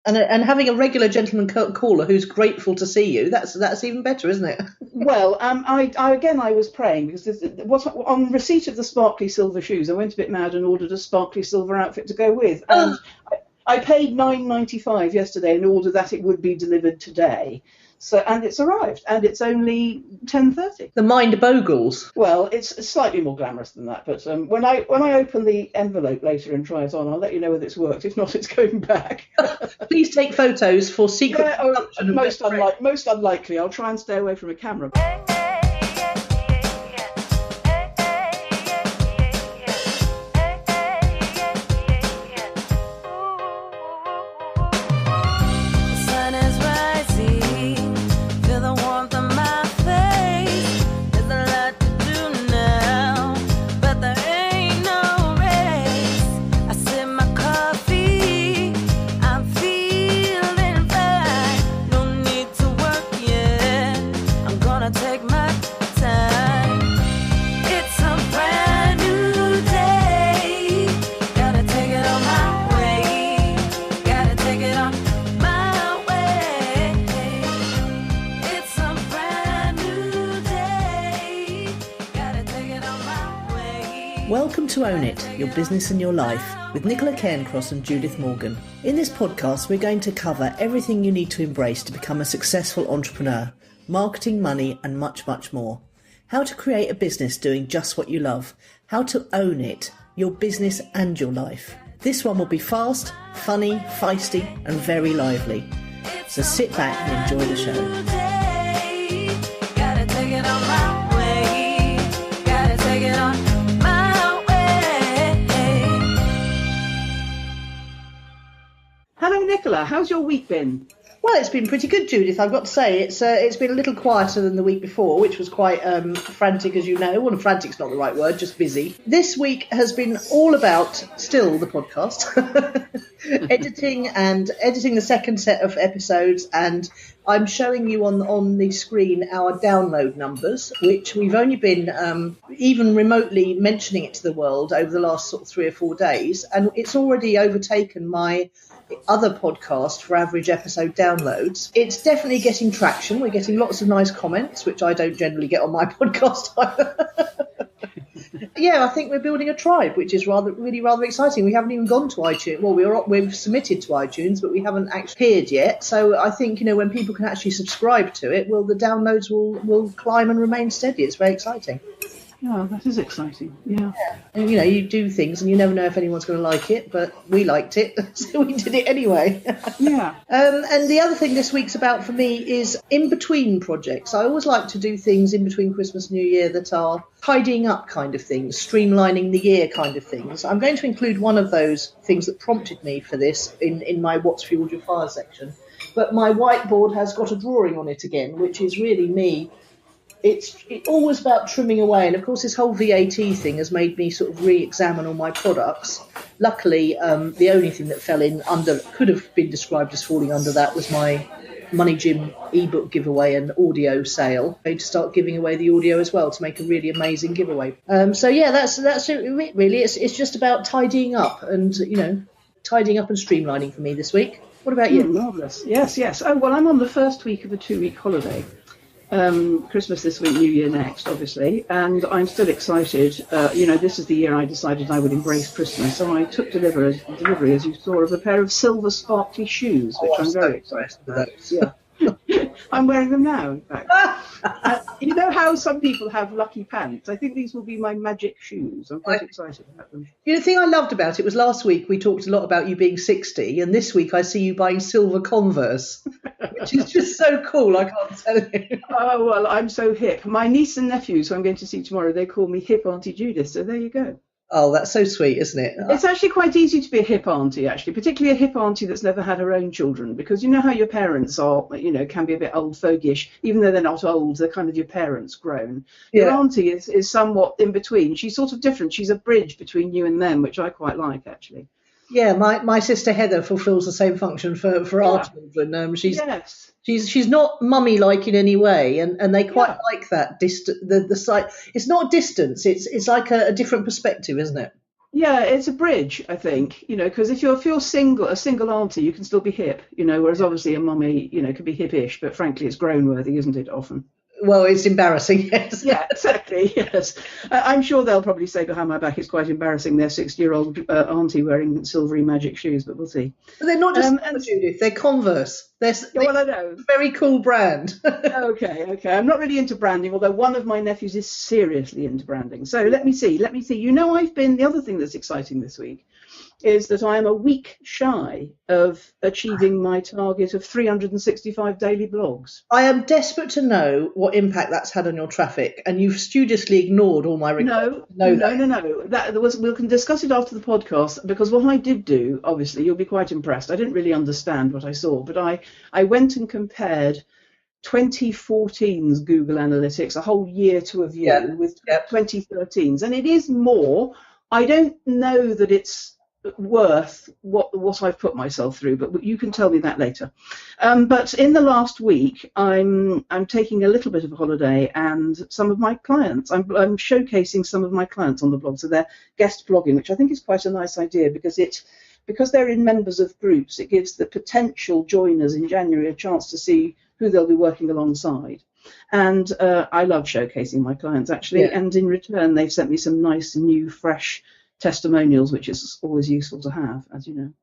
And having a regular gentleman caller who's grateful to see you, that's even better, isn't it? Well, I was praying because on receipt of the sparkly silver shoes, I went a bit mad and ordered a sparkly silver outfit to go with. And I paid $9.95 yesterday in order that it would be delivered today. So, and it's arrived, and it's only 10:30. The mind boggles. Well, it's slightly more glamorous than that, but when I open the envelope later and try it on, I'll let you know whether it's worked. If not, it's going back. Please take photos for secret. Yeah, most unlikely. I'll try and stay away from a camera. Welcome to Own It, Your Business and Your Life, with Nicola Cairncross and Judith Morgan. In this podcast, we're going to cover everything you need to embrace to become a successful entrepreneur, marketing, money, and much, much more. How to create a business doing just what you love. How to own it, your business and your life. This one will be fast, funny, feisty, and very lively. So sit back and enjoy the show. Hello, Nicola. How's your week been? Well, it's been pretty good, Judith. I've got to say, it's been a little quieter than the week before, which was quite frantic, as you know. Well, frantic's not the right word, just busy. This week has been all about, still, the podcast, editing the second set of episodes, and I'm showing you on the screen our download numbers, which we've only been even remotely mentioning it to the world over the last sort of 3 or 4 days, and it's already overtaken my other podcast for average episode downloads. It's definitely getting traction. We're getting lots of nice comments, which I don't generally get on my podcast either. Yeah, I think we're building a tribe, which is really rather exciting. We haven't even gone to iTunes. Well, we've submitted to iTunes, but we haven't actually appeared yet. So I think, when people can actually subscribe to it, well, the downloads will climb and remain steady. It's very exciting. Oh, that is exciting. Yeah. And, you do things and you never know if anyone's going to like it, but we liked it, so we did it anyway. Yeah. And the other thing this week's about for me is in-between projects. I always like to do things in between Christmas and New Year that are tidying up kind of things, streamlining the year kind of things. I'm going to include one of those things that prompted me for this in my What's Fueled Your Fire section. But my whiteboard has got a drawing on it again, which is really me. It's always about trimming away, and of course this whole VAT thing has made me sort of re-examine all my products. Luckily, the only thing that could have been described as falling under that was my Money Gym ebook giveaway and audio sale. I'm going to start giving away the audio as well to make a really amazing giveaway. So yeah, that's it really. It's just about tidying up and streamlining for me this week. What about you? Marvellous. Yes. Oh, well, I'm on the first week of a 2-week holiday. Christmas this week, New Year next, obviously, and I'm still excited. This is the year I decided I would embrace Christmas, so I took delivery, as you saw, of a pair of silver sparkly shoes, which I'm very excited about. Yeah. I'm wearing them now, in fact. You know how some people have lucky pants? I think these will be my magic shoes. I'm quite excited about them. The thing I loved about it was last week we talked a lot about you being 60, and this week I see you buying silver Converse, which is just so cool, I can't tell you. Oh, well, I'm so hip. My niece and nephews, who I'm going to see tomorrow, they call me Hip Auntie Judith, so there you go. Oh, that's so sweet, isn't it? It's actually quite easy to be a hip auntie, actually, particularly a hip auntie that's never had her own children, because you know how your parents are, can be a bit old fogyish, even though they're not old, they're kind of your parents grown. Yeah. Your auntie is somewhat in between. She's sort of different. She's a bridge between you and them, which I quite like, actually. Yeah, my sister Heather fulfills the same function for our children. She's not mummy-like in any way, and they quite like that. The sight. It's not distance. It's like a different perspective, isn't it? Yeah, it's a bridge, I think, because if you're single, a single auntie, you can still be hip, whereas obviously a mummy, can be hippish, but frankly, it's grown worthy, isn't it, often? Well, it's embarrassing, yes. Yeah, exactly, yes. I'm sure they'll probably say behind my back it's quite embarrassing, their 60-year-old auntie wearing silvery magic shoes, but we'll see. But they're not just Judith, they're Converse. Well, I know. Very cool brand. Okay. I'm not really into branding, although one of my nephews is seriously into branding. So let me see. The other thing that's exciting this week is that I am a week shy of achieving my target of 365 daily blogs. I am desperate to know what impact that's had on your traffic, and you've studiously ignored all my requests. No. We can discuss it after the podcast, because what I did do, obviously, you'll be quite impressed. I didn't really understand what I saw, but I went and compared 2014's Google Analytics, a whole year to a view, with 2013's, and it is more. I don't know that it's worth what I've put myself through, but you can tell me that later. But in the last week, I'm taking a little bit of a holiday, and some of my clients, I'm showcasing some of my clients on the blog, so they're guest blogging, which I think is quite a nice idea, because they're in members of groups, it gives the potential joiners in January a chance to see who they'll be working alongside. And I love showcasing my clients, actually, and in return they've sent me some nice new fresh testimonials, which is always useful to have, as you know.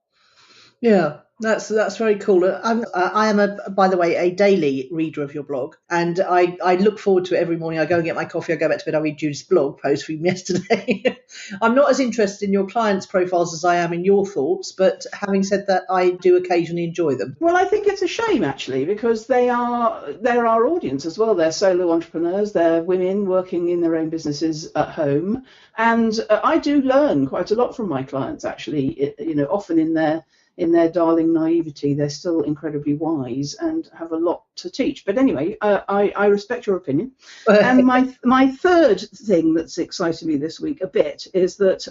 Yeah, that's very cool. I am by the way, a daily reader of your blog, and I look forward to it every morning. I go and get my coffee, I go back to bed, I read Judith's blog post from yesterday. I'm not as interested in your clients' profiles as I am in your thoughts, but having said that, I do occasionally enjoy them. Well, I think it's a shame, actually, because they're our audience as well. They're solo entrepreneurs, they're women working in their own businesses at home, and I do learn quite a lot from my clients, actually. Often in their darling naivety, they're still incredibly wise and have a lot to teach. But anyway, I respect your opinion. And my third thing that's excited me this week a bit is that,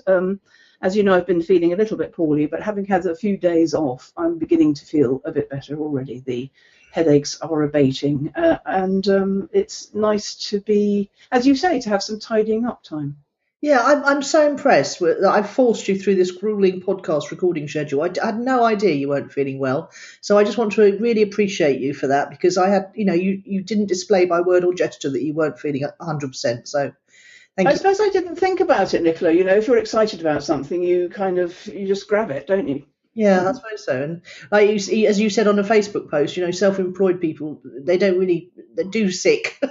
as you know, I've been feeling a little bit poorly, but having had a few days off, I'm beginning to feel a bit better already. The headaches are abating, and it's nice to be, as you say, to have some tidying up time. Yeah, I'm so impressed that I've forced you through this grueling podcast recording schedule. I had no idea you weren't feeling well. So I just want to really appreciate you for that, because I had, you didn't display by word or gesture that you weren't feeling 100%. So thank you. I suppose I didn't think about it, Nicola. If you're excited about something, you just grab it, don't you? Yeah, I suppose so. And like as you said on a Facebook post, self-employed people, they do sick.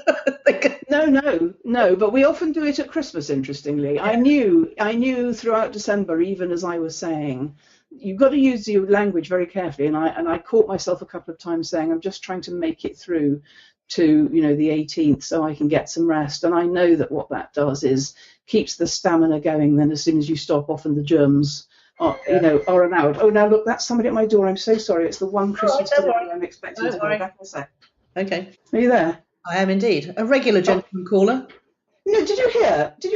No, but we often do it at Christmas, interestingly. Yeah. I knew throughout December, even as I was saying, you've got to use your language very carefully, and I caught myself a couple of times saying, I'm just trying to make it through to the 18th so I can get some rest. And I know that what that does is keeps the stamina going. Then as soon as you stop, often the germs are allowed. Oh, now look, that's somebody at my door. I'm so sorry. It's the one Christmas delivery I'm expecting to go back in a sec. Okay. Are you there? I am indeed. A regular gentleman caller. No, did you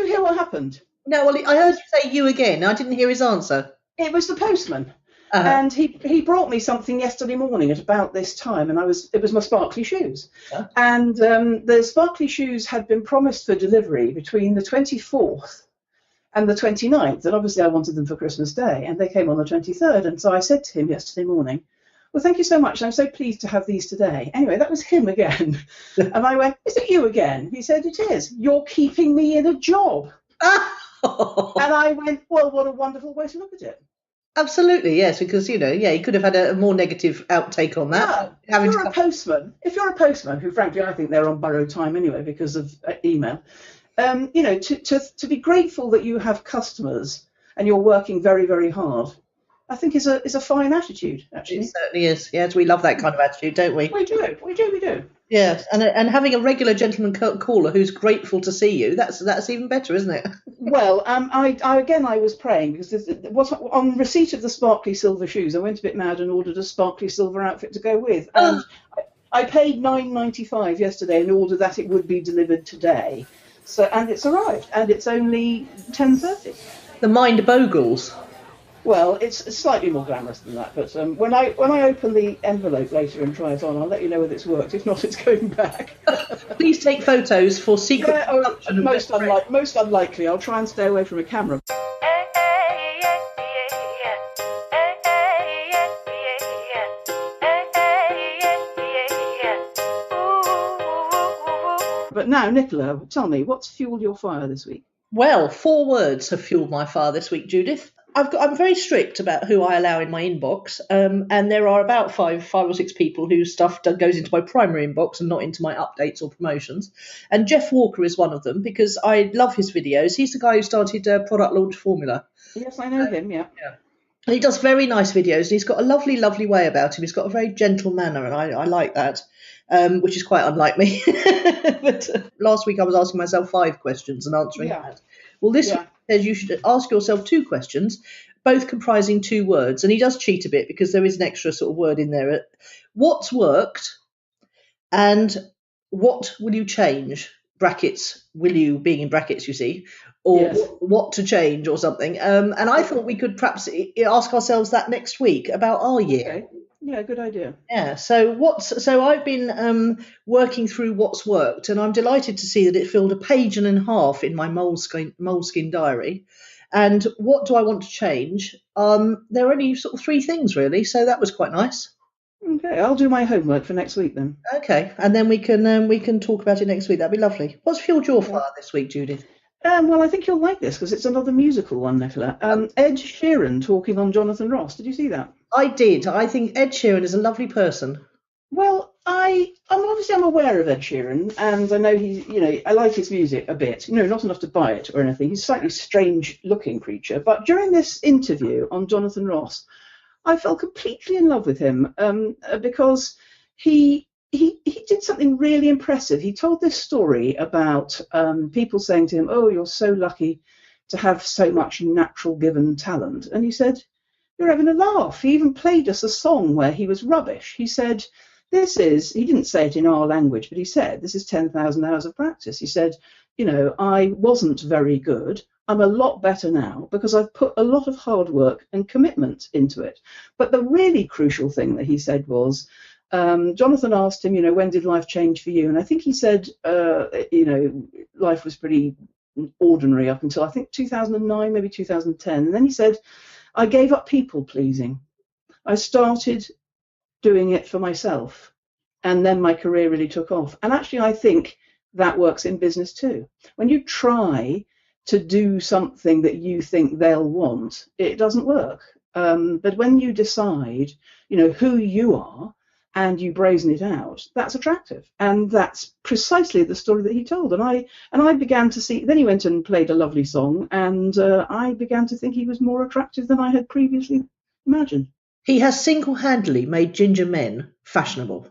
hear what happened? No, well, I heard you say you again. I didn't hear his answer. It was the postman. And he brought me something yesterday morning at about this time, and it was my sparkly shoes. Yeah. And the sparkly shoes had been promised for delivery between the 24th and the 29th, and obviously I wanted them for Christmas Day, and they came on the 23rd. And so I said to him yesterday morning, well, thank you so much. I'm so pleased to have these today. Anyway, that was him again. And I went, is it you again? He said, it is. You're keeping me in a job. And I went, well, what a wonderful way to look at it. Absolutely, yes, because, he could have had a more negative outtake on that. Yeah. If you're a postman, who frankly I think they're on borrowed time anyway because of email, to be grateful that you have customers and you're working very, very hard, I think is a fine attitude, actually. It certainly is. Yes, we love that kind of attitude, don't we? We do. Yes, and having a regular gentleman caller who's grateful to see you, that's even better, isn't it? Well, I was praying because on receipt of the sparkly silver shoes, I went a bit mad and ordered a sparkly silver outfit to go with. And I paid $9.95 yesterday in order that it would be delivered today. So, and it's arrived, and it's only 10:30. The mind boggles. Well, it's slightly more glamorous than that, but when I open the envelope later and try it on, I'll let you know whether it's worked. If not, it's going back. Please take photos for secret. Yeah, most unlikely. I'll try and stay away from a camera. But now, Nicola, tell me, what's fueled your fire this week? Well, 4 words have fueled my fire this week, Judith. I'm very strict about who I allow in my inbox, and there are about five or six people whose stuff goes into my primary inbox and not into my updates or promotions. And Jeff Walker is one of them because I love his videos. He's the guy who started Product Launch Formula. Yes, I know him, yeah. And he does very nice videos. And he's got a lovely, lovely way about him. He's got a very gentle manner, and I like that, which is quite unlike me. But last week I was asking myself 5 questions and answering that. Well, this week says you should ask yourself 2 questions, both comprising 2 words. And he does cheat a bit because there is an extra sort of word in there. What's worked and what will you change? Brackets, will you, being in brackets, you see, or what to change or something. And I thought we could perhaps ask ourselves that next week about our year. Okay. Yeah, good idea. Yeah, so I've been working through what's worked, and I'm delighted to see that it filled a page and a half in my Moleskine diary. And what do I want to change? There are only sort of 3 things really, so that was quite nice. Okay, I'll do my homework for next week then. Okay, and then we can talk about it next week. That'd be lovely. What's fueled your fire this week, Judith? Well, I think you'll like this because it's another musical one, Nicola. Ed Sheeran talking on Jonathan Ross. Did you see that? I did. I think Ed Sheeran is a lovely person. Well, I'm aware of Ed Sheeran, and I know I like his music a bit. Not enough to buy it or anything. He's a slightly strange-looking creature. But during this interview on Jonathan Ross, I fell completely in love with him because he did something really impressive. He told this story about people saying to him, "Oh, you're so lucky to have so much natural given talent," and he said, "You're having a laugh." He even played us a song where he was rubbish. He said, he didn't say it in our language, but he said, "This is 10,000 hours of practice." He said, "I wasn't very good. I'm a lot better now because I've put a lot of hard work and commitment into it." But the really crucial thing that he said was, Jonathan asked him, when did life change for you? And I think he said, life was pretty ordinary up until I think 2009, maybe 2010. And then he said, "I gave up people pleasing. I started doing it for myself. And then my career really took off." And actually, I think that works in business too. When you try to do something that you think they'll want, it doesn't work. But when you decide, who you are and you brazen it out, that's attractive. And that's precisely the story that he told. And I began to see, then he went and played a lovely song, and I began to think he was more attractive than I had previously imagined. He has single-handedly made ginger men fashionable.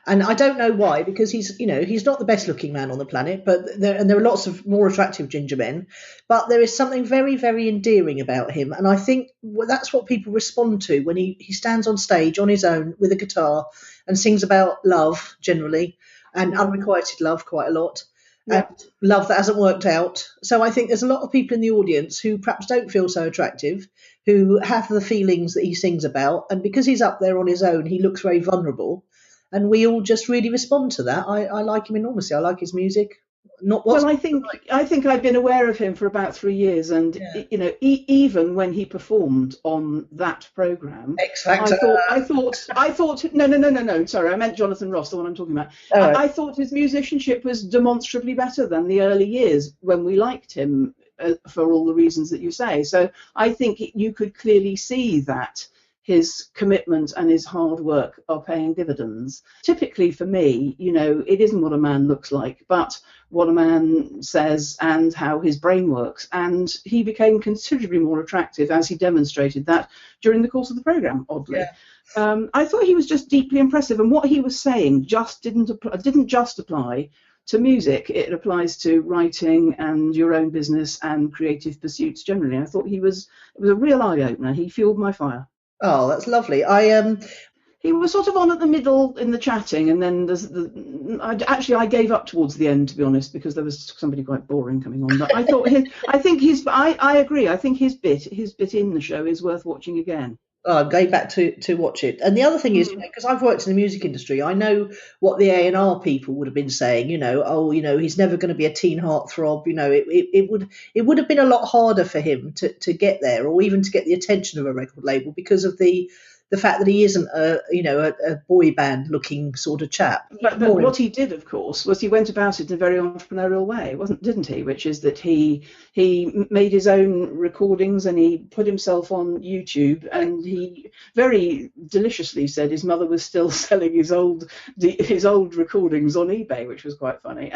And I don't know why, because he's not the best looking man on the planet, but there are lots of more attractive ginger men, but there is something very, very endearing about him. And I think that's what people respond to when he stands on stage on his own with a guitar and sings about love generally, and unrequited love quite a lot, and love that hasn't worked out. So I think there's a lot of people in the audience who perhaps don't feel so attractive, who have the feelings that he sings about. And because he's up there on his own, he looks very vulnerable. And we all just really respond to that. I like him enormously. I like his music. I think I've been aware of him for about 3 years, and even when he performed on that program, X Factor, I thought no. Sorry, I meant Jonathan Ross, the one I'm talking about. I thought his musicianship was demonstrably better than the early years when we liked him for all the reasons that you say. So I think you could clearly see that his commitment and his hard work are paying dividends. Typically for me, it isn't what a man looks like, but what a man says and how his brain works. And he became considerably more attractive as he demonstrated that during the course of the programme, oddly. Yeah. I thought he was just deeply impressive, and what he was saying just didn't just apply to music. It applies to writing and your own business and creative pursuits generally. I thought it was a real eye-opener. He fueled my fire. Oh, that's lovely. He was sort of on at the middle in the chatting, and then I gave up towards the end, to be honest, because there was somebody quite boring coming on. But I thought I agree. I think his bit in the show is worth watching again. Oh, I'm going back to watch it. And the other thing is, because I've worked in the music industry, I know what the A&R people would have been saying. He's never going to be a teen heartthrob. It would have been a lot harder for him to get there, or even to get the attention of a record label, because of the the fact that he isn't a boy band looking sort of chap. But what he did, of course, was he went about it in a very entrepreneurial way, didn't he? Which is that he made his own recordings and he put himself on YouTube, and he very deliciously said his mother was still selling his old recordings on eBay, which was quite funny.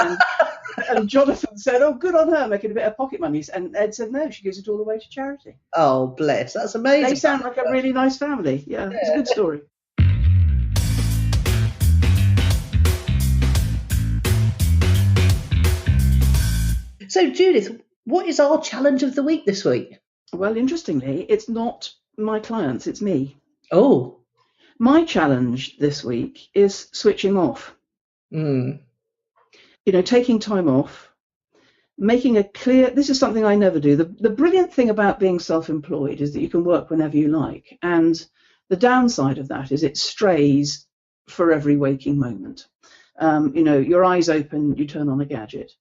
And Jonathan said, "Oh, good on her, making a bit of pocket money." And Ed said, "No, she gives it all away to charity." Oh, bless! That's amazing. They sound like a really nice family. Yeah, it's a good story. So, Judith, what is our challenge of the week this week? Well, interestingly, it's not my clients, it's me. Oh. My challenge this week is switching off. Taking time off, making a clear, this is something I never do. The brilliant thing about being self-employed is that you can work whenever you like. And the downside of that is it strays for every waking moment. Your eyes open, you turn on a gadget.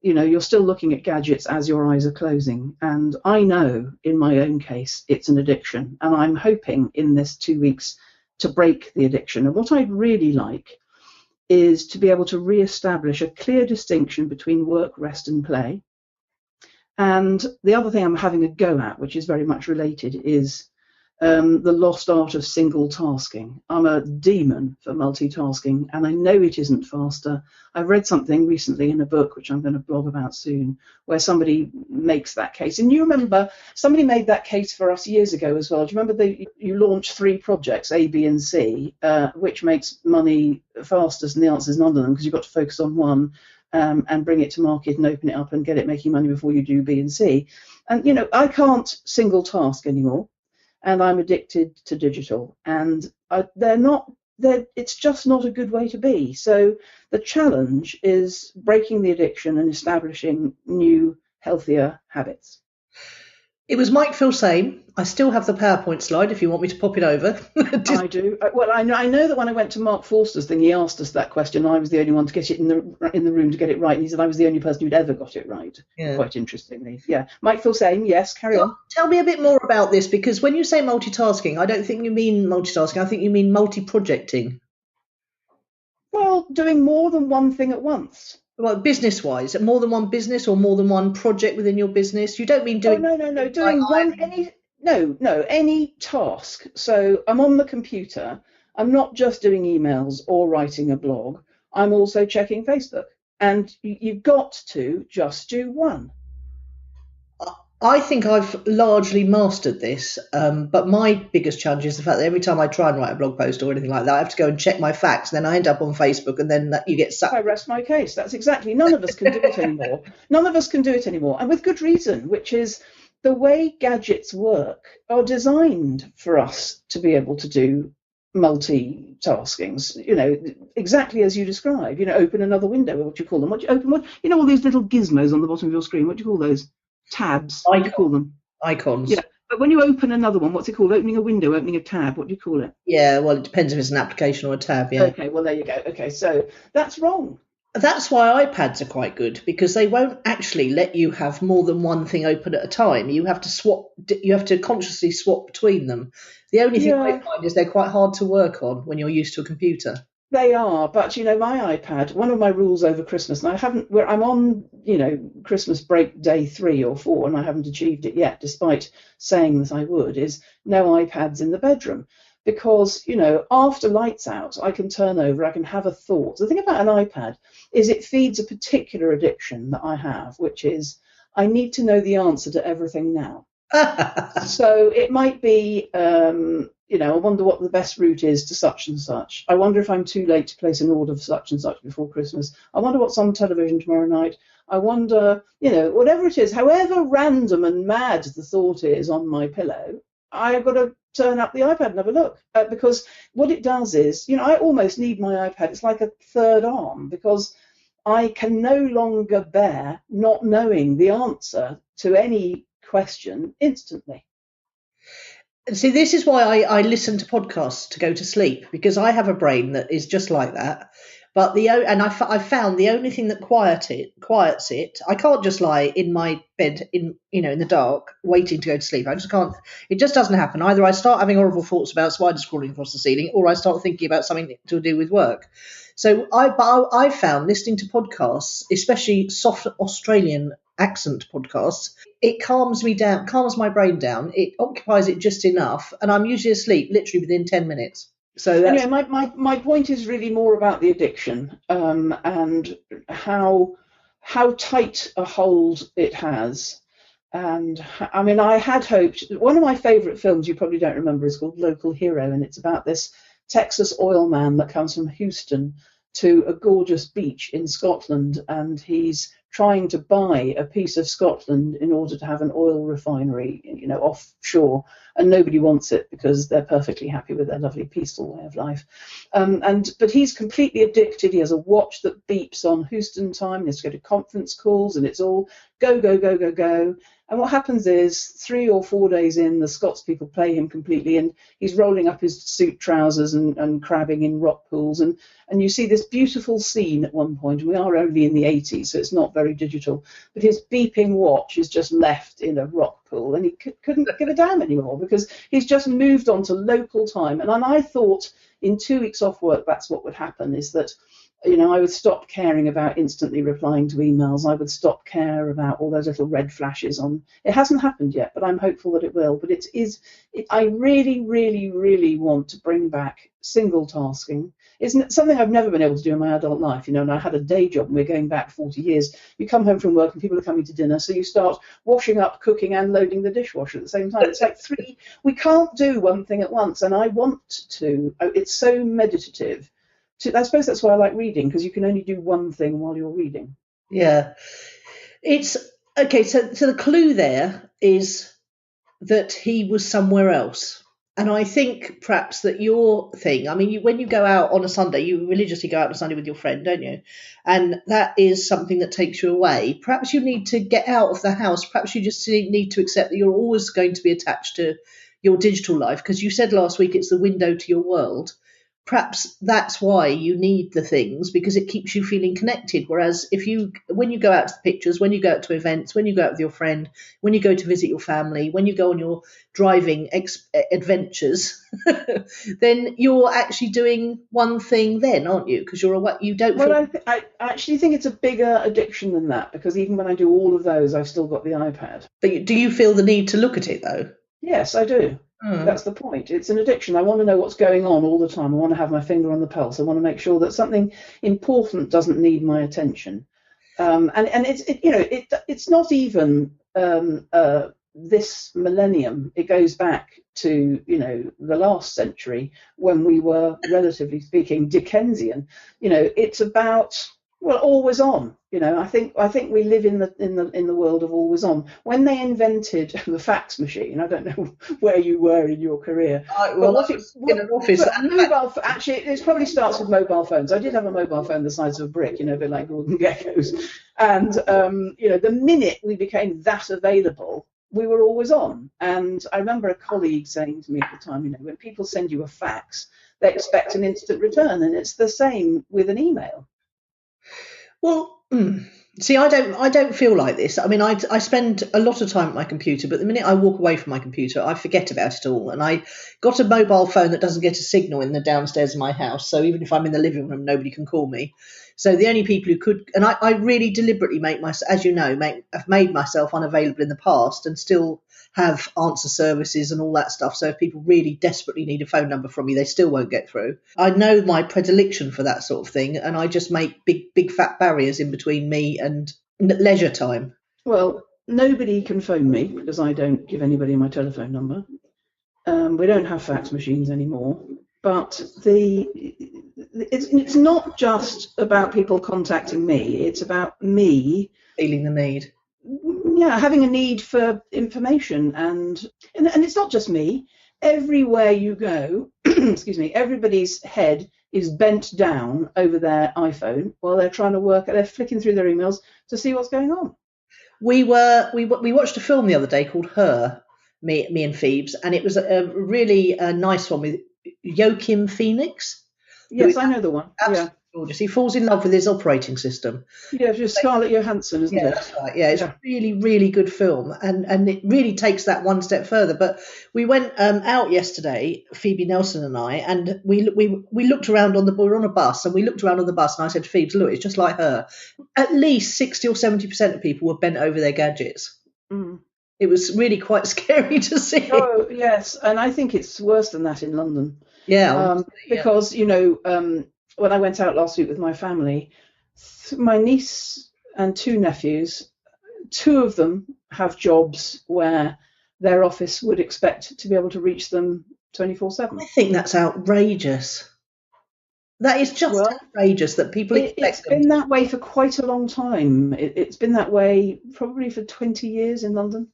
You're still looking at gadgets as your eyes are closing. And I know in my own case, it's an addiction. And I'm hoping in this 2 weeks to break the addiction. And what I'd really like is to be able to re-establish a clear distinction between work, rest and play. And the other thing I'm having a go at, which is very much related, is the lost art of single tasking. I'm a demon for multitasking, and I know it isn't faster. I read something recently in a book, which I'm going to blog about soon, where somebody makes that case. And you remember, somebody made that case for us years ago as well. Do you remember you launched 3 projects, A, B, and C, which makes money fastest? And the answer is none of them, because you've got to focus on one and bring it to market and open it up and get it making money before you do B and C. And, I can't single task anymore. And I'm addicted to digital, and it's just not a good way to be. So the challenge is breaking the addiction and establishing new, healthier habits. It was Mike Phil Same. I still have the PowerPoint slide if you want me to pop it over. I do. Well, I know that when I went to Mark Forster's thing, he asked us that question. I was the only one to get it in the room to get it right. And he said I was the only person who'd ever got it right. Yeah. Quite interestingly. Yeah. Mike Phil Same, yes, carry on. Tell me a bit more about this, because when you say multitasking, I don't think you mean multitasking. I think you mean multi-projecting. Well, doing more than one thing at once. Well, business-wise, more than one business or more than one project within your business? You don't mean doing... Oh, no. Doing any task. So I'm on the computer. I'm not just doing emails or writing a blog. I'm also checking Facebook. And you've got to just do one. I think I've largely mastered this, but my biggest challenge is the fact that every time I try and write a blog post or anything like that, I have to go and check my facts, and then I end up on Facebook, and then you get sucked. I rest my case. That's exactly. None of us can do it anymore. None of us can do it anymore, and with good reason, which is the way gadgets work are designed for us to be able to do multitaskings, exactly as you describe. Open another window, what do you call them? All these little gizmos on the bottom of your screen, what do you call those? Tabs, what do you call them? Icons. Yeah, but when you open another one, what's it called? Opening a window, opening a tab, what do you call it? Yeah, well, it depends if it's an application or a tab, yeah. Okay, well, there you go. Okay, so that's wrong. That's why iPads are quite good, because they won't actually let you have more than one thing open at a time. You have to consciously swap between them. The only thing I find is they're quite hard to work on when you're used to a computer. They are, but my iPad, one of my rules over Christmas, and I'm on, Christmas break day 3 or 4, and I haven't achieved it yet, despite saying that I would, is no iPads in the bedroom. Because, after lights out, I can turn over, I can have a thought. The thing about an iPad is it feeds a particular addiction that I have, which is I need to know the answer to everything now. So it might be, I wonder what the best route is to such and such. I wonder if I'm too late to place an order for such and such before Christmas. I wonder what's on television tomorrow night. I wonder, whatever it is, however random and mad the thought is on my pillow, I've got to turn up the iPad and have a look. Because what it does is, I almost need my iPad. It's like a third arm, because I can no longer bear not knowing the answer to any question instantly. See, this is why I listen to podcasts to go to sleep, because I have a brain that is just like that. But I found the only thing that quiets it. I can't just lie in my bed in the dark waiting to go to sleep. I just can't. It just doesn't happen. Either I start having horrible thoughts about spiders crawling across the ceiling, or I start thinking about something to do with work. So I found listening to podcasts, especially soft Australian accent podcasts, it calms me down, calms my brain down. It occupies it just enough, and I'm usually asleep literally within 10 minutes. So that's anyway, my point is really more about the addiction, and how tight a hold it has. And I mean, I had hoped. One of my favourite films, you probably don't remember, is called Local Hero, and it's about this Texas oil man that comes from Houston to a gorgeous beach in Scotland, and he's trying to buy a piece of Scotland in order to have an oil refinery, offshore, and nobody wants it because they're perfectly happy with their lovely peaceful way of life. But he's completely addicted. He has a watch that beeps on Houston time. He has to go to conference calls, and it's all go, go, go, go, go. And what happens is 3 or 4 days in, the Scots people play him completely, and he's rolling up his suit trousers and crabbing in rock pools. And you see this beautiful scene at one point, and we are only in the 80s, so it's not very digital, but his beeping watch is just left in a rock pool, and he couldn't give a damn anymore because he's just moved on to local time. And I thought in 2 weeks off work, that's what would happen, is that I would stop caring about instantly replying to emails. I would stop care about all those little red flashes on. It hasn't happened yet, but I'm hopeful that it will. But I really, really, really want to bring back single tasking. It's something I've never been able to do in my adult life, and I had a day job, and we're going back 40 years. You come home from work and people are coming to dinner, so you start washing up, cooking, and loading the dishwasher at the same time. It's like we can't do one thing at once, and I want to. It's so meditative. I suppose that's why I like reading, because you can only do one thing while you're reading. Yeah. It's okay. So the clue there is that he was somewhere else. And I think perhaps that your thing, I mean, when you go out on a Sunday, you religiously go out on a Sunday with your friend, don't you? And that is something that takes you away. Perhaps you need to get out of the house. Perhaps you just need to accept that you're always going to be attached to your digital life, because you said last week it's the window to your world. Perhaps that's why you need the things, because it keeps you feeling connected. Whereas when you go out to the pictures, when you go out to events, when you go out with your friend, when you go to visit your family, when you go on your driving adventures, then you're actually doing one thing then, aren't you? Because you're away, you don't. Well, I actually think it's a bigger addiction than that, because even when I do all of those, I've still got the iPad. But do you feel the need to look at it though? Yes, I do. That's the point. It's an addiction. I want to know what's going on all the time. I want to have my finger on the pulse. I want to make sure that something important doesn't need my attention. And it's not even this millennium. It goes back to the last century, when we were, relatively speaking, Dickensian. It's about always on. I think we live in the world of always on. When they invented the fax machine, I don't know where you were in your career. In an office. Actually, it probably starts with mobile phones. I did have a mobile phone the size of a brick, a bit like Gordon Gekko's. And the minute we became that available, we were always on. And I remember a colleague saying to me at the time, when people send you a fax, they expect an instant return, and it's the same with an email. Well, see, I don't feel like this. I mean, I spend a lot of time at my computer, but the minute I walk away from my computer, I forget about it all. And I got a mobile phone that doesn't get a signal in the downstairs of my house, so even if I'm in the living room, nobody can call me. So the only people who could, and I really deliberately have made myself unavailable in the past, and still have answer services and all that stuff. So if people really desperately need a phone number from me, they still won't get through. I know my predilection for that sort of thing, and I just make big fat barriers in between me and leisure time. Well, nobody can phone me because I don't give anybody my telephone number. We don't have fax machines anymore. But it's not just about people contacting me. It's about me feeling the need. Yeah, having a need for information, and it's not just me. Everywhere you go, excuse me, everybody's head is bent down over their iPhone while they're trying to work. They're flicking through their emails to see what's going on. We watched a film the other day called Her, me and Phoebes, and it was a really nice one with Joaquin Phoenix. Yes, I know the one. gorgeous. He falls in love with his operating system. Yeah, just Scarlett Johansson, isn't Yeah, it? that's right. Yeah, it's a really, really good film, and it really takes that one step further. But we went out yesterday, Phoebe Nelson and I, and we looked around on we were on a bus, and we looked around on the bus, and I said to Phoebe, "Look, it's just like her." At least 60 or 70% of people were bent over their gadgets. Mm. It was really quite scary to see. Oh, yes, and I think it's worse than that in London. Yeah, Because, when I went out last week with my family, my niece and two nephews, two of them have jobs where their office would expect to be able to reach them 24/7. I think that's outrageous. That is just outrageous that people expect It's been that way for quite a long time. It's been that way probably for 20 years in London.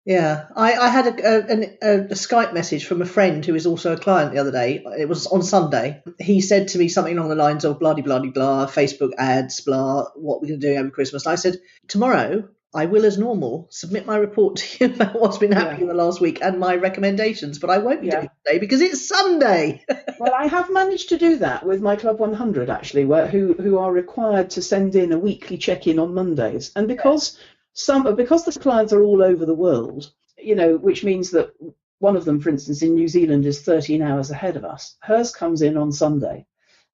Yeah, I had a Skype message from a friend who is also a client the other day. It was on Sunday. He said to me something along the lines of blah, blah, blah, blah, Facebook ads, blah, what we're going to do over Christmas. And I said, tomorrow I will, as normal, submit my report to you about what's been happening in the last week and my recommendations, but I won't be doing it today because it's Sunday. Well, I have managed to do that with my Club 100, actually, who are required to send in a weekly check-in on Mondays. And because the clients are all over the world, which means that one of them, for instance, in New Zealand is 13 hours ahead of us. Hers comes in on Sunday,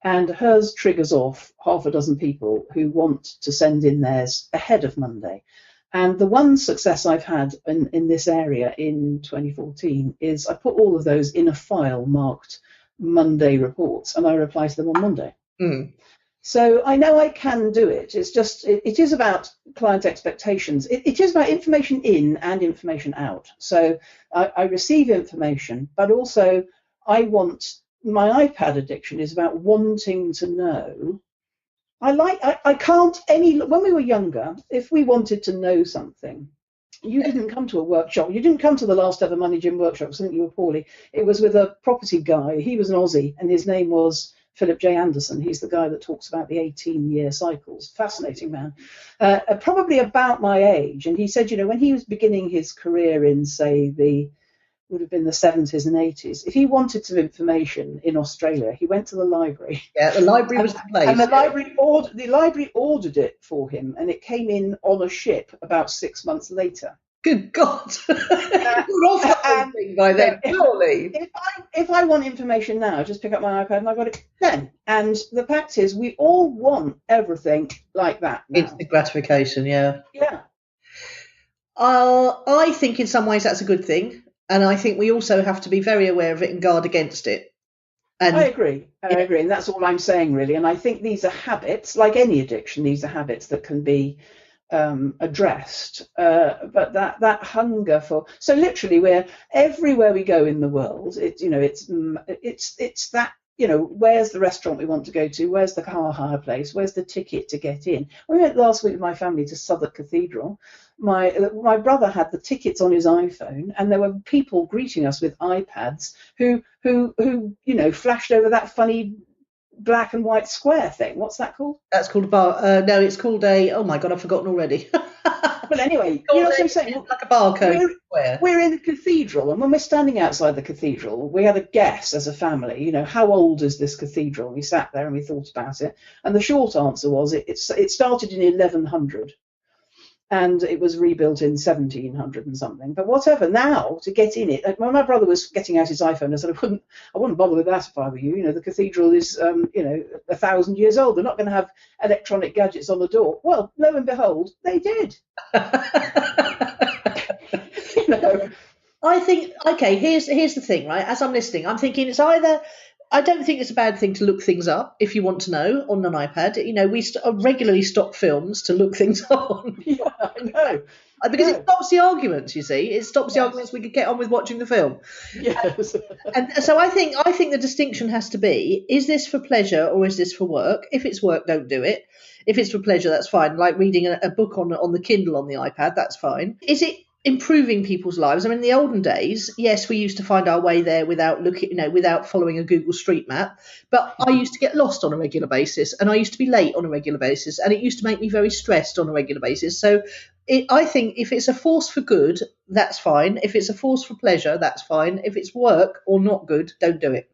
and hers triggers off half a dozen people who want to send in theirs ahead of Monday. And the one success I've had in this area in 2014 is I put all of those in a file marked Monday reports, and I reply to them on Monday. Mm. So I know I can do it. It's just, it is about client expectations. It is about information in and information out. So I receive information, but also my iPad addiction is about wanting to know. When we were younger, if we wanted to know something, you didn't come to a workshop. You didn't come to the last ever Money Gym workshop. I think you were poorly. It was with a property guy. He was an Aussie, and his name was Philip J. Anderson. He's the guy that talks about the 18-year cycles. Fascinating man. Probably about my age. And he said, when he was beginning his career in, say, would have been the 70s and 80s, if he wanted some information in Australia, he went to the library. Yeah, the library was the place. And the library ordered it for him, and it came in on a ship about 6 months later. Good God. By then, surely. If I want information now, just pick up my iPad and I got it then. And the fact is, we all want everything like that now. Instant gratification, yeah. Yeah. I think in some ways that's a good thing. And I think we also have to be very aware of it and guard against it. And I agree. And that's all I'm saying, really. And I think these are habits, like any addiction, these are habits that can be addressed, but that hunger for, so literally we're everywhere we go in the world, it's that, where's the restaurant we want to go to, where's the car hire place, where's the ticket to get in. We went last week with my family to Southwark Cathedral. My brother had the tickets on his iPhone, and there were people greeting us with iPads who flashed over that funny black and white square thing. What's that called? That's called a bar. No, it's called oh my God, I've forgotten already. But anyway, you know what I'm saying? Like a barcode. We're in the cathedral, and when we're standing outside the cathedral, we had a guess as a family, how old is this cathedral? We sat there and we thought about it, and the short answer was it started in 1100. And it was rebuilt in 1700 and something. But whatever, now to get in it, when my brother was getting out his iPhone, I said, I wouldn't bother with that if I were you. The cathedral is, 1,000 years old. They're not going to have electronic gadgets on the door. Well, lo and behold, they did. I think, okay, here's the thing, right? As I'm listening, I'm thinking it's either, I don't think it's a bad thing to look things up if you want to know on an iPad. We regularly stop films to look things on. Yeah, I know. Because it stops the arguments, you see. It stops the arguments. We could get on with watching the film. Yes. And so I think the distinction has to be, is this for pleasure or is this for work? If it's work, don't do it. If it's for pleasure, that's fine. Like reading a book on the Kindle on the iPad, that's fine. Is it improving people's lives? I mean, in the olden days, yes, we used to find our way there without without following a Google Street Map. But I used to get lost on a regular basis, and I used to be late on a regular basis, and it used to make me very stressed on a regular basis. So I think if it's a force for good, that's fine. If it's a force for pleasure, that's fine. If it's work or not good, don't do it.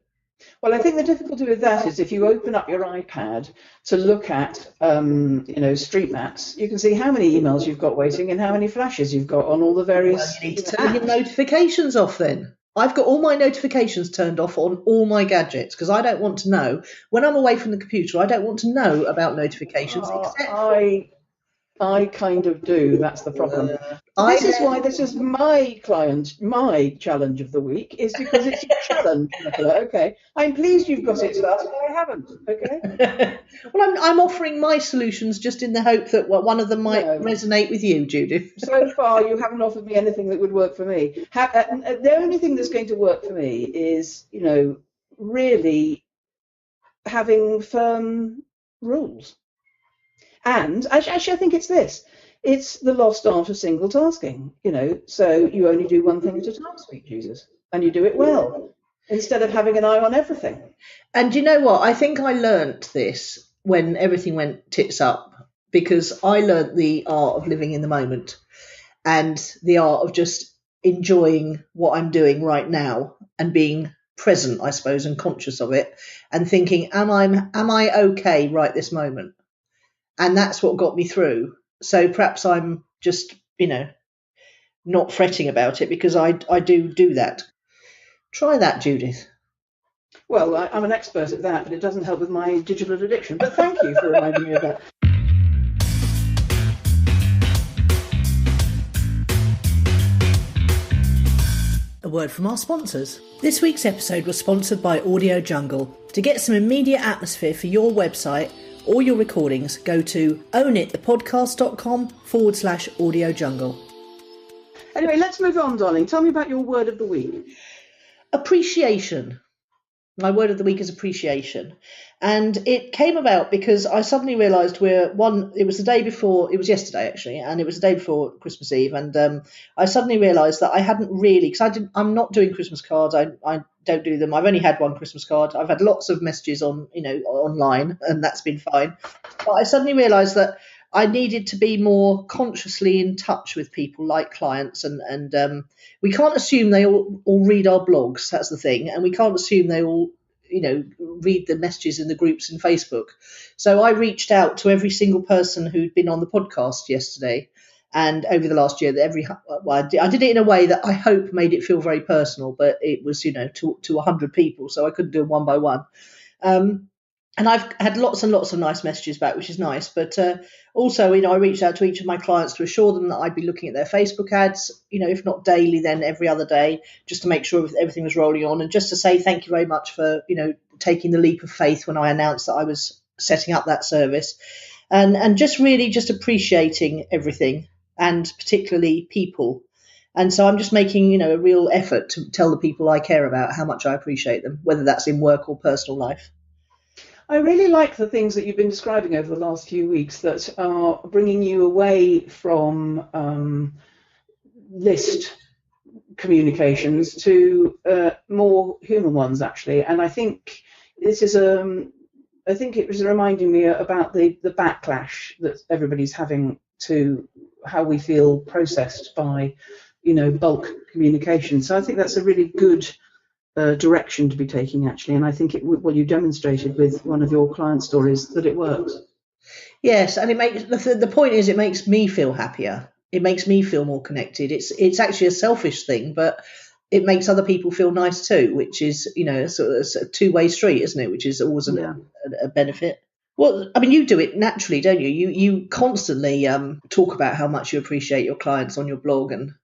Well, I think the difficulty with that is if you open up your iPad to look at, street maps, you can see how many emails you've got waiting and how many flashes you've got on all the Well, various you need to turn your apps. notifications off then. I've got all my notifications turned off on all my gadgets because I don't want to know. When I'm away from the computer, I don't want to know about notifications except for... I kind of do. That's the problem. I This is why this is my challenge of the week, is because it's your challenge, Nicola. Okay. I'm pleased you've got it started. I haven't. Okay. Well, I'm offering my solutions just in the hope that one of them might resonate with you, Judith. So far, you haven't offered me anything that would work for me. The only thing that's going to work for me is, really having firm rules. And actually, I think it's this. It's the lost art of single tasking, so you only do one thing at a time, sweet Jesus, and you do it well, instead of having an eye on everything. And you know what? I think I learnt this when everything went tits up, because I learnt the art of living in the moment and the art of just enjoying what I'm doing right now and being present, I suppose, and conscious of it and thinking, am I okay right this moment? And that's what got me through. So perhaps I'm just, not fretting about it because I do that. Try that, Judith. Well, I'm an expert at that, but it doesn't help with my digital addiction. But thank you for reminding me of that. A word from our sponsors. This week's episode was sponsored by Audio Jungle. To get some immediate atmosphere for your website or your recordings, go to ownitthepodcast.com/Audio Jungle. Anyway, let's move on, darling. Tell me about your word of the week. Appreciation. My word of the week is appreciation. And it came about because I suddenly realised it was yesterday actually, and it was the day before Christmas Eve, and I suddenly realised that I hadn't really, because I'm not doing Christmas cards, I don't do them. I've only had one Christmas card. I've had lots of messages online, and that's been fine. But I suddenly realised that I needed to be more consciously in touch with people like clients, and we can't assume they all read our blogs. That's the thing, and we can't assume they all read the messages in the groups in Facebook. So I reached out to every single person who'd been on the podcast yesterday, and over the last year, I did it in a way that I hope made it feel very personal, but it was to 100 people, so I couldn't do them one by one. And I've had lots and lots of nice messages back, which is nice. But also, I reached out to each of my clients to assure them that I'd be looking at their Facebook ads, if not daily, then every other day, just to make sure everything was rolling on. And just to say thank you very much for, taking the leap of faith when I announced that I was setting up that service. And just really just appreciating everything, and particularly people. And so I'm just making, a real effort to tell the people I care about how much I appreciate them, whether that's in work or personal life. I really like the things that you've been describing over the last few weeks that are bringing you away from list communications to more human ones, actually. And I think this is I think it was reminding me about the backlash that everybody's having to how we feel processed by, bulk communication. So I think that's a really good direction to be taking, actually, and I think you demonstrated with one of your client stories that it works. Yes, and it makes the point is it makes me feel happier. It makes me feel more connected. It's actually a selfish thing, but it makes other people feel nice too, which is sort of a two-way street, isn't it? Which is always a benefit. Well, I mean, you do it naturally, don't you? You constantly talk about how much you appreciate your clients on your blog, and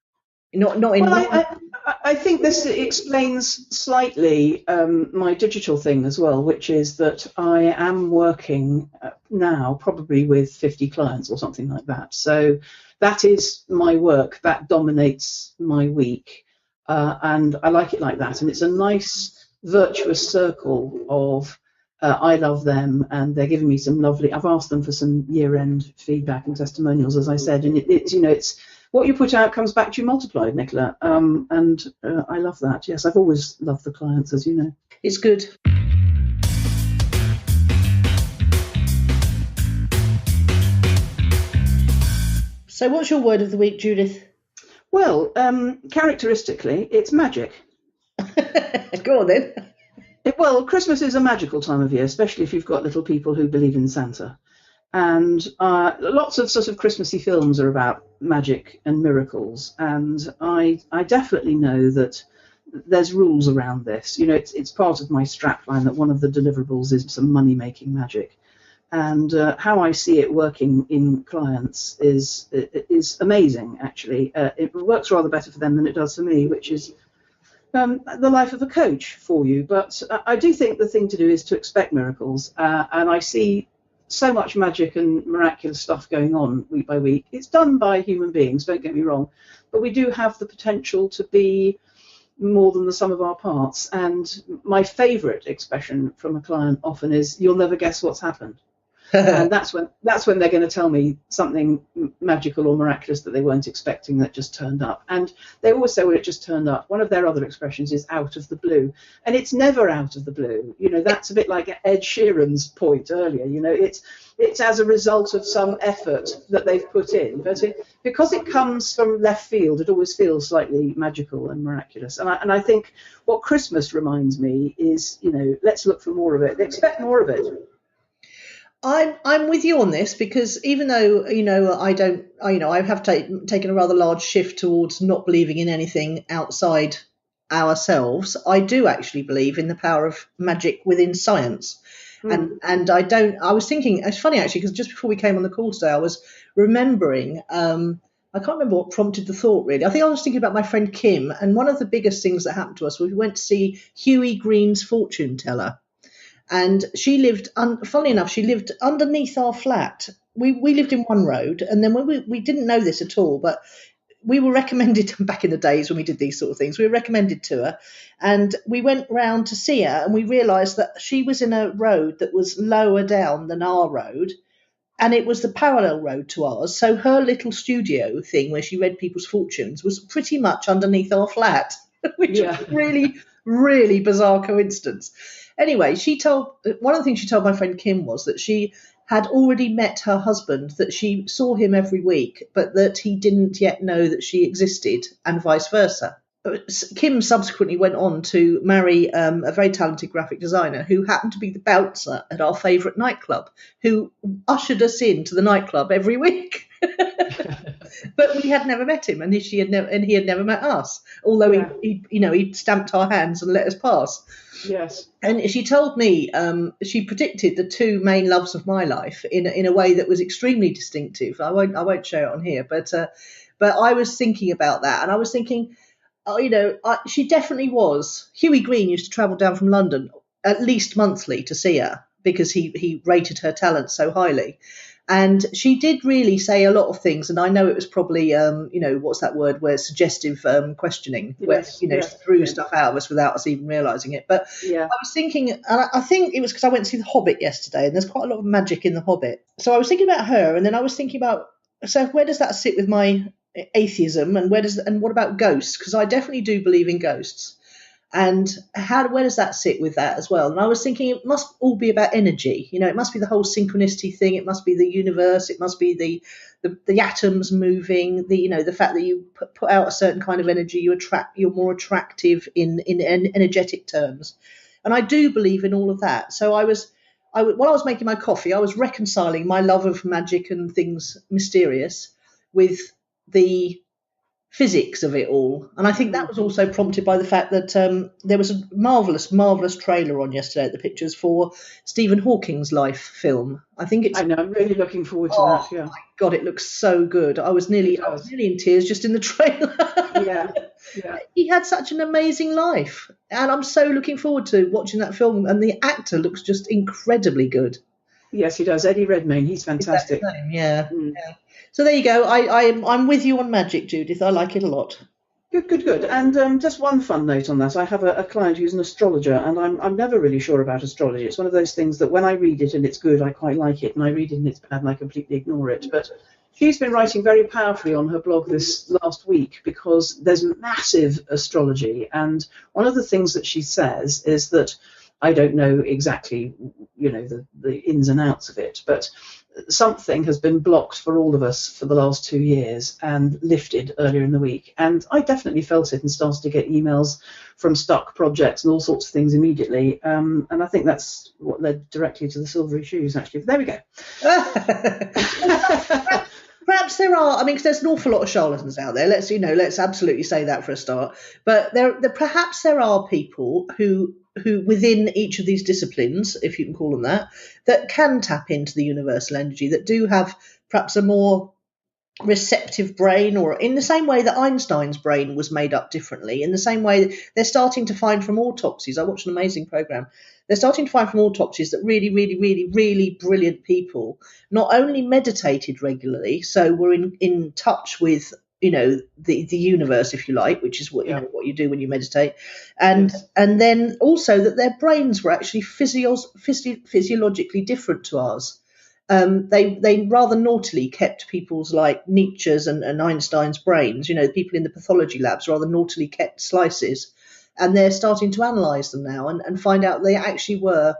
I think this explains slightly my digital thing as well, which is that I am working now probably with 50 clients or something like that. So that is my work. That dominates my week. And I like it like that. And it's a nice virtuous circle of I love them, and they're giving me some lovely, I've asked them for some year-end feedback and testimonials, as I said, and it's what you put out comes back to you multiplied, Nicola, and I love that. Yes, I've always loved the clients, as you know. It's good. So what's your word of the week, Judith? Well, characteristically, it's magic. Go on then. Well, Christmas is a magical time of year, especially if you've got little people who believe in Santa. And lots of sort of Christmassy films are about magic and miracles. And I definitely know that there's rules around this. It's part of my strapline that one of the deliverables is some money-making magic. And how I see it working in clients is amazing, actually. It works rather better for them than it does for me, which is the life of a coach for you. But I do think the thing to do is to expect miracles. And I see so much magic and miraculous stuff going on week by week. It's done by human beings, don't get me wrong. But we do have the potential to be more than the sum of our parts. And my favourite expression from a client often is, "You'll never guess what's happened." And that's when they're going to tell me something magical or miraculous that they weren't expecting that just turned up. And they always say, well, it just turned up. One of their other expressions is out of the blue. And it's never out of the blue. That's a bit like Ed Sheeran's point earlier. It's as a result of some effort that they've put in. But because it comes from left field, it always feels slightly magical and miraculous. And I think what Christmas reminds me is, let's look for more of it. Expect more of it. I'm with you on this, because even though I have taken a rather large shift towards not believing in anything outside ourselves, I do actually believe in the power of magic within science. And I was thinking, it's funny actually, because just before we came on the call today, I was remembering, I can't remember what prompted the thought really. I think I was thinking about my friend Kim, and one of the biggest things that happened to us was we went to see Huey Green's fortune teller. And she lived, funnily enough, she lived underneath our flat. We lived in one road, and then when we didn't know this at all, but we were recommended back in the days when we did these sort of things. We were recommended to her, and we went round to see her, and we realised that she was in a road that was lower down than our road, and it was the parallel road to ours. So her little studio thing where she read people's fortunes was pretty much underneath our flat, which was really, really bizarre coincidence. Anyway, one of the things she told my friend Kim was that she had already met her husband, that she saw him every week, but that he didn't yet know that she existed, and vice versa. Kim subsequently went on to marry a very talented graphic designer who happened to be the bouncer at our favourite nightclub, who ushered us into the nightclub every week. But we had never met him, and he had never met us, although he'd stamped our hands and let us pass. Yes. And she told me she predicted the two main loves of my life in a way that was extremely distinctive. I won't show it on here, but I was thinking about that, and I was thinking, she definitely was. Huey Green used to travel down from London at least monthly to see her because he rated her talent so highly. And she did really say a lot of things, and I know it was probably, what's that word, where suggestive questioning, where she threw stuff out of us without us even realising it. But I was thinking, and I think it was because I went to see The Hobbit yesterday, and there's quite a lot of magic in The Hobbit. So I was thinking about her, and then I was thinking about, so where does that sit with my atheism, and what about ghosts? Because I definitely do believe in ghosts. And where does that sit with that as well? And I was thinking it must all be about energy. It must be the whole synchronicity thing. It must be the universe. It must be the atoms moving. The fact that you put out a certain kind of energy, you're more attractive in energetic terms. And I do believe in all of that. So while I was making my coffee, I was reconciling my love of magic and things mysterious with the physics of it all. And I think that was also prompted by the fact that there was a marvellous trailer on yesterday at the Pictures for Stephen Hawking's life film. I know, I'm really looking forward to that. Yeah. My God, it looks so good. I was nearly in tears just in the trailer. Yeah. He had such an amazing life, and I'm so looking forward to watching that film, and the actor looks just incredibly good. Yes, he does. Eddie Redmayne, he's fantastic. Yeah. So there you go. I'm with you on magic, Judith. I like it a lot. Good. And just one fun note on that. I have a client who's an astrologer, and I'm never really sure about astrology. It's one of those things that when I read it and it's good, I quite like it, and I read it and it's bad and I completely ignore it. But she's been writing very powerfully on her blog this last week because there's massive astrology, and one of the things that she says is that I don't know exactly, the ins and outs of it, but something has been blocked for all of us for the last 2 years and lifted earlier in the week. And I definitely felt it and started to get emails from stuck projects and all sorts of things immediately. And I think that's what led directly to the silvery shoes, actually. But there we go. Perhaps there are. I mean, 'cause there's an awful lot of charlatans out there. Let's absolutely say that for a start. But perhaps there are people who within each of these disciplines, if you can call them that can tap into the universal energy, that do have perhaps a more receptive brain, or in the same way that Einstein's brain was made up differently, in the same way they're starting to find from autopsies. I watched an amazing program. They're starting to find from autopsies that really, really, really, really brilliant people not only meditated regularly, so were in touch with the universe, if you like, which is what what you do when you meditate, and then also that their brains were actually physiologically different to ours. They rather naughtily kept people's like Nietzsche's and Einstein's brains, people in the pathology labs rather naughtily kept slices, and they're starting to analyse them now and find out they actually were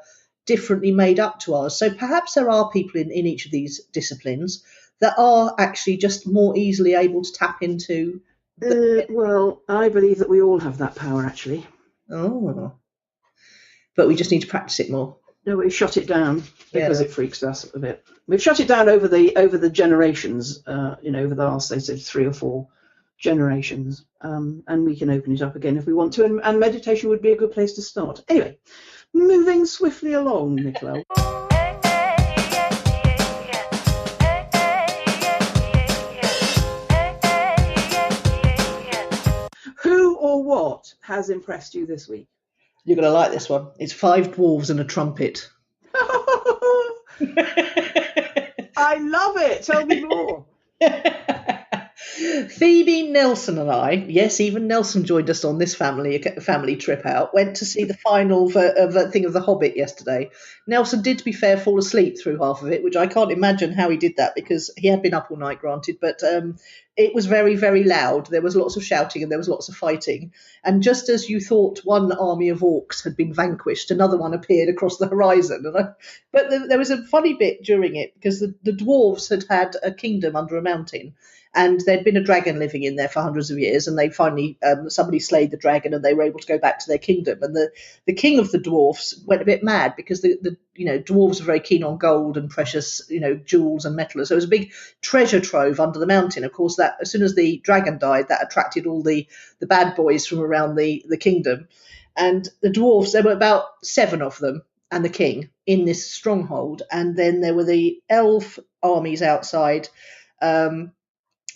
differently made up to ours. So perhaps there are people in each of these disciplines that are actually just more easily able to tap into. Well, I believe that we all have that power, actually. Oh, but we just need to practice it more. No, we shut it down because it freaks us a bit. We've shut it down over the generations, over the last, say 3 or 4 generations, and we can open it up again if we want to, and meditation would be a good place to start. Anyway, moving swiftly along, Nicola. Who or what has impressed you this week? You're going to like this one. It's 5 dwarves and a trumpet. I love it. Tell me more. Phoebe, Nelson and I, yes, even Nelson joined us on this family trip out, went to see the final of The Hobbit yesterday. Nelson did, to be fair, fall asleep through half of it, which I can't imagine how he did that because he had been up all night, granted, but it was very, very loud. There was lots of shouting and there was lots of fighting. And just as you thought one army of orcs had been vanquished, another one appeared across the horizon. But there was a funny bit during it because the dwarves had a kingdom under a mountain. And there'd been a dragon living in there for hundreds of years, and they finally somebody slayed the dragon, and they were able to go back to their kingdom. And the king of the dwarfs went a bit mad because the dwarves are very keen on gold and precious jewels and metal. So there was a big treasure trove under the mountain. Of course, that as soon as the dragon died, that attracted all the bad boys from around the kingdom. And the dwarves, there were about 7 of them, and the king in this stronghold. And then there were the elf armies outside.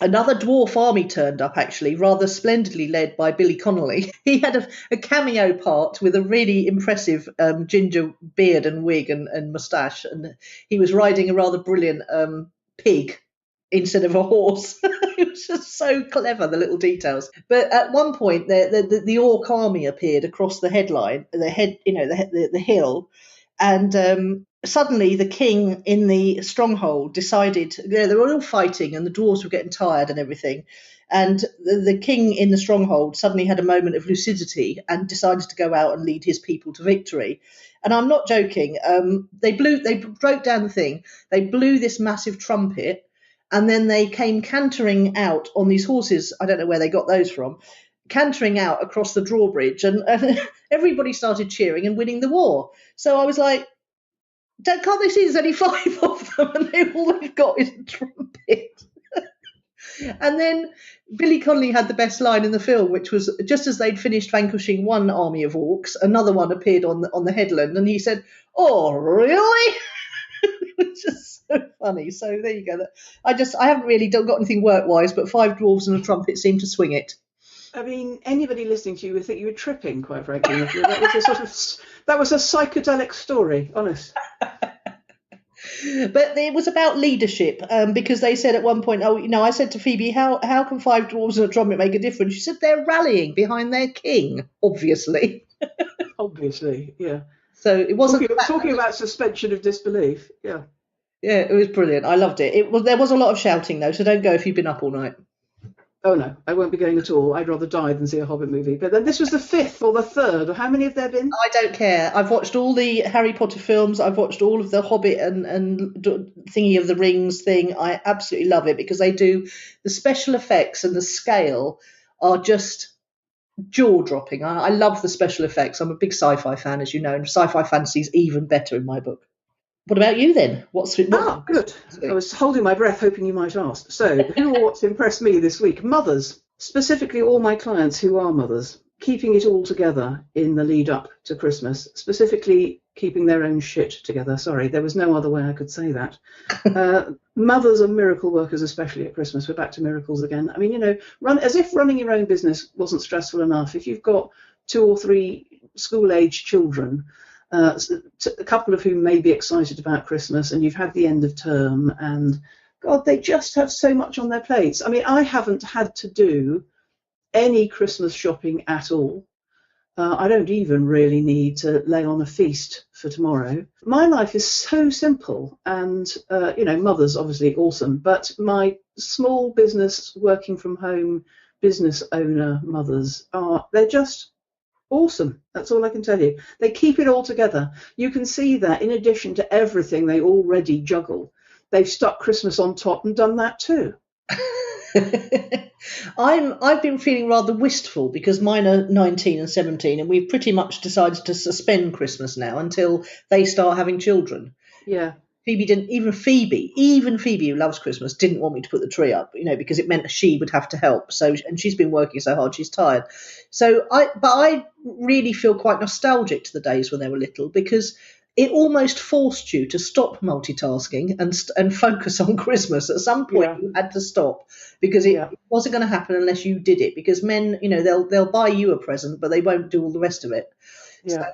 Another dwarf army turned up, actually, rather splendidly led by Billy Connelly. He had a cameo part with a really impressive ginger beard and wig and moustache, and he was riding a rather brilliant pig instead of a horse. It was just so clever, the little details. But at one point, the orc army appeared across the the hill, and suddenly the king in the stronghold decided, they were all fighting and the dwarves were getting tired and everything. And the king in the stronghold suddenly had a moment of lucidity and decided to go out and lead his people to victory. And I'm not joking. They broke down the thing. They blew this massive trumpet, and then they came cantering out on these horses. I don't know where they got those from. Cantering out across the drawbridge, and everybody started cheering and winning the war. So I was like, can't they see there's only 5 of them and all they've got is a trumpet? And then Billy Connolly had the best line in the film, which was just as they'd finished vanquishing one army of orcs, another one appeared on the headland, and he said, "Oh, really?" It was just so funny. So there you go. I haven't really got anything work-wise, but 5 dwarves and a trumpet seemed to swing it. I mean, anybody listening to you would think you were tripping, quite frankly. That was a psychedelic story, honest. But it was about leadership, because they said at one point, I said to Phoebe, how can 5 dwarves and a trumpet make a difference? She said they're rallying behind their king, obviously. Obviously, yeah. So it wasn't talking about suspension of disbelief. Yeah. Yeah, it was brilliant. I loved it. There was a lot of shouting though, so don't go if you've been up all night. Oh no, I won't be going at all. I'd rather die than see a Hobbit movie. But then this was the 5th or the 3rd, or how many have there been? I don't care. I've watched all the Harry Potter films. I've watched all of the Hobbit and Thingy of the Rings thing. I absolutely love it because they do the special effects and the scale are just jaw-dropping. I love the special effects. I'm a big sci-fi fan, as you know, and sci-fi fantasy is even better in my book. What about you then? Good. I was holding my breath, hoping you might ask. So, who or what's impressed me this week? Mothers, specifically all my clients who are mothers, keeping it all together in the lead up to Christmas, specifically keeping their own shit together. Sorry, there was no other way I could say that. Mothers are miracle workers, especially at Christmas. We're back to miracles again. I mean, you know, as if running your own business wasn't stressful enough. If you've got 2 or 3 school-age children, a couple of whom may be excited about Christmas, and you've had the end of term, and God, they just have so much on their plates. I mean, I haven't had to do any Christmas shopping at all. I don't even really need to lay on a feast for tomorrow. My life is so simple, and mother's obviously awesome, but my small business, working from home business owner mothers they're just awesome. That's all I can tell you. They keep it all together. You can see that in addition to everything they already juggle, they've stuck Christmas on top and done that too. I've been feeling rather wistful because mine are 19 and 17, and we've pretty much decided to suspend Christmas now until they start having children. Yeah. Even Phoebe, who loves Christmas, didn't want me to put the tree up, because it meant she would have to help. So, and she's been working so hard, she's tired. So I really feel quite nostalgic to the days when they were little, because it almost forced you to stop multitasking and focus on Christmas. At some point, you had to stop because it wasn't going to happen unless you did it. Because men, they'll buy you a present, but they won't do all the rest of it. Yeah.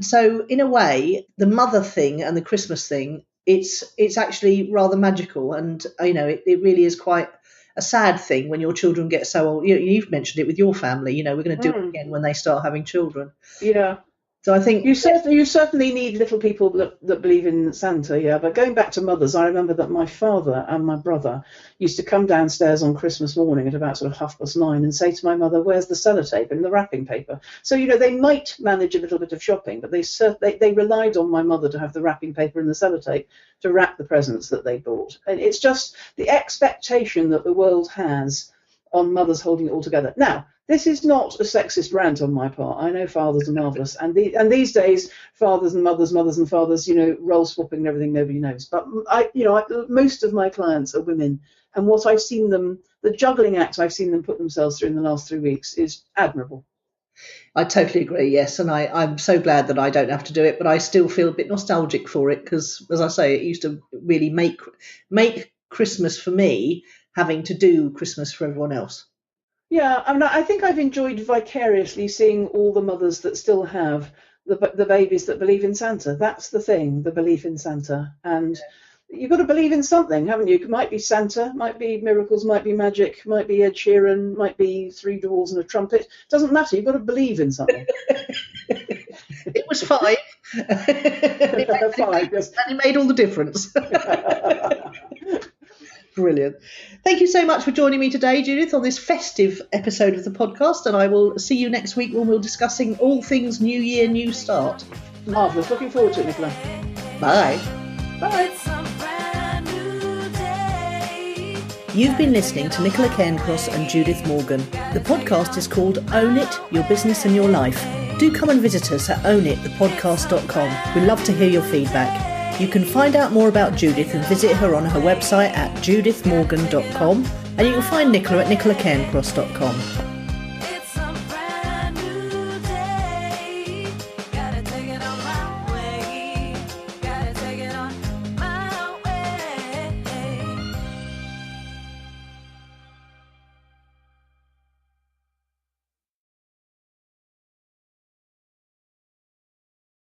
So in a way, the mother thing and the Christmas thing, it's actually rather magical, and it really is quite a sad thing when your children get so old. You've mentioned it with your family. We're going to do it again when they start having children. Yeah. So I think you certainly need little people that believe in Santa, yeah. But going back to mothers, I remember that my father and my brother used to come downstairs on Christmas morning at about sort of 9:30 and say to my mother, "Where's the sellotape and the wrapping paper?" So they might manage a little bit of shopping, but they relied on my mother to have the wrapping paper and the sellotape to wrap the presents that they bought. And it's just the expectation that the world has on mothers holding it all together. Now, this is not a sexist rant on my part. I know fathers are marvellous, and these days, fathers and mothers and fathers, role swapping and everything, nobody knows. But most of my clients are women, and what I've seen them, the juggling act I've seen them put themselves through in the last 3 weeks is admirable. I totally agree, yes, and I'm so glad that I don't have to do it, but I still feel a bit nostalgic for it because, as I say, it used to really make Christmas for me, having to do Christmas for everyone else. Yeah, I mean, I think I've enjoyed vicariously seeing all the mothers that still have the babies that believe in Santa. That's the thing, the belief in Santa. And you've got to believe in something, haven't you? It might be Santa, might be miracles, might be magic, might be Ed Sheeran, might be 3 Dwarves and a Trumpet. Doesn't matter, you've got to believe in something. It was 5. 5, yes. And it made all the difference. Brilliant. Thank you so much for joining me today, Judith, on this festive episode of the podcast, and I will see you next week when we're discussing all things New Year, New Start. Marvellous. Looking forward to it, Nicola. Bye. Bye. You've been listening to Nicola Cairncross and Judith Morgan. The podcast is called Own It, Your Business and Your Life. Do come and visit us at ownitthepodcast.com. We'd love to hear your feedback. You can find out more about Judith and visit her on her website at judithmorgan.com, and you can find Nicola at nicolacairncross.com.